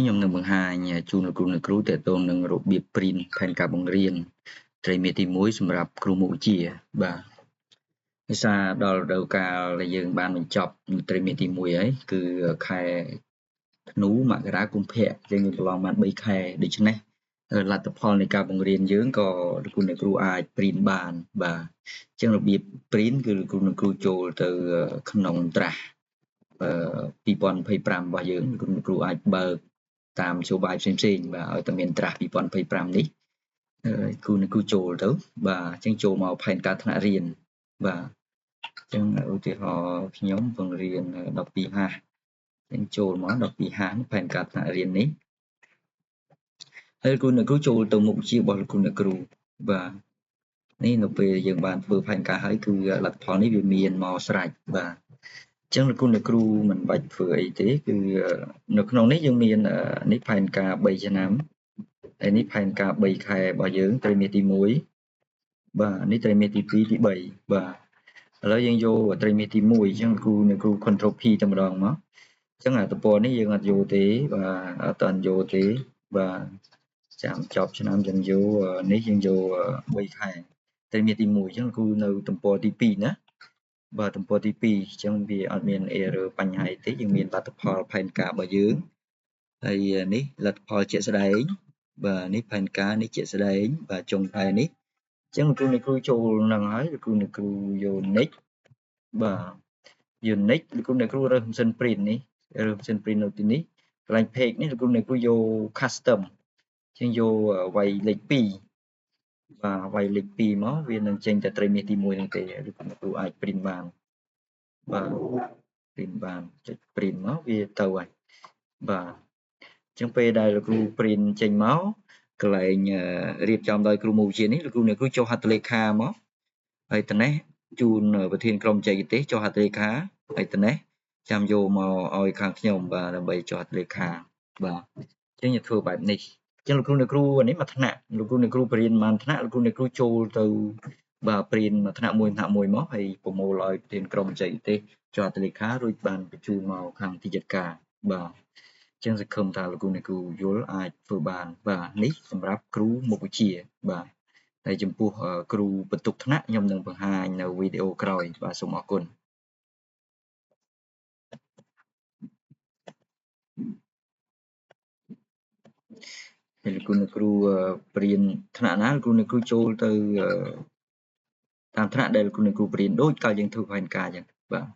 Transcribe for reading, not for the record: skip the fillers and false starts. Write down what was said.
ខ្ញុំនឹងបង្ហាញជូនលោកគ្រូទាក់ទងនឹងរបៀប print ផែនការបង្រៀនត្រីមាសទី1សម្រាប់គ្រូមុខវិជ្ជាបាទភាសាដល់រដូវកាលដែលយើងបានបញ្ចប់ត្រីមាសទី1ហើយគឺខែធ្នូមករាកុម្ភៈយើងកន្លងបាន3ខែដូច្នេះលទ្ធផលនៃការបង្រៀនយើងក៏លោកគ្រូអាច print បានបាទអញ្ចឹងរបៀប print គឺលោកគ្រូចូលទៅក្នុងត្រាស់2025របស់យើងលោកគ្រូអាចបើកតាមមធ្យោបាយផ្សេងៗបាទឲ្យតែមានត្រាស់2025នេះគ្រូចូលទៅបាទអញ្ចឹងចូលមកផែនការថ្នាក់រៀនបាទអញ្ចឹងឧទាហរណ៍ខ្ញុំបង្រៀន12ហាសអញ្ចឹងចូលមក12ហាសផែនការថ្នាក់រៀននេះហើយគ្រូចូលទៅមុខវិជ្ជារបស់លោកគ្រូបាទនេះនៅពេលយើងបានធ្វើផែនការហើយគឺលទ្ធផលនេះវាមានមកស្រេចបាទអញ្ចឹងលោកគ្រូមិនបាច់ធ្វើអីទេគឺនៅក្នុងនេះយើងមាននេះផែនការ3ឆ្នាំហើយនេះផែនការ3ខែរបស់យើងត្រីមាសទី1បាទនេះត្រីមាសទី2ទី3បាទឥឡូវយើងយកត្រីមាសទី1អញ្ចឹងគ្រូ control P តែម្ដងមកអញ្ចឹងអាទំព័រនេះយើងអត់យកទេបាទអត់តាន់យកទេបាទចាំចប់ឆ្នាំយើងយកនេះយើងយក3ខែត្រីមាសទី1អញ្ចឹងគ្រូនៅទំព័រទី2ណាបាទទំព័រទី2អញ្ចឹងវាអត់មាន error បញ្ហាអីទេយើងមានលទ្ធផលផែនការរបស់យើងហើយនេះលទ្ធផលជាក់ស្ដែងបាទនេះផែនការនេះជាក់ស្ដែងបាទចុងខែនេះអញ្ចឹងលោកគ្រូចូលនឹងហើយលោកគ្រូយក next បាទយក next លោកគ្រូរើសម៉ាស៊ីន print នេះរើសម៉ាស៊ីន print នៅទីនេះកន្លែង page នេះលោកគ្រូយក custom អញ្ចឹងយកវាយលេខ2បាទវាយលេខ2មកវានឹងចេញតែត្រីមាសទី1ហ្នឹងទេលោកគ្រូអាច print បានបាទ print បានចុច print មកវាទៅហើយបាទអញ្ចឹងពេលដែលលោកគ្រូ print ចេញមកកន្លែងរៀបចំដោយគ្រូមុខវិជ្ជានេះលោកគ្រូចុះហត្ថលេខាមកហើយត្នេះជូនប្រធានក្រុមបច្ចេកទេសចុះហត្ថលេខាហើយត្នេះចាំយកមកឲ្យខាងខ្ញុំបាទដើម្បីចុះហត្ថលេខាបាទអញ្ចឹងយើងធ្វើបែបនេះអញ្ចឹងលោកគ្រូអានេះមួយថ្នាក់លោកគ្រូបរៀនបានថ្នាក់លោកគ្រូចូលទៅបាទព្រៀនមួយថ្នាក់មួយមកហើយប្រមូលឲ្យប្រធានក្រុមបច្ចេកទេសចុះហត្ថលេខារួចបានបញ្ជូនមកខាងទីចាត់ការបាទអញ្ចឹងសង្ឃឹមថាលោកគ្រូយល់អាចធ្វើបានបាទនេះសម្រាប់គ្រូមុខវិជ្ជាបាទហើយចំពោះគ្រូបន្ទុកថ្នាក់ខ្ញុំនឹងបង្ហាញនៅវីដេអូក្រោយបាទសូមអរគុណពេលលោកគ្រូបរៀនថ្នាក់ណាលោកគ្រូចូលទៅតាមថ្នាក់ដែលលោកគ្រូបរៀនដូចកាលយើងធ្វើផែនការអញ្ចឹងបាទ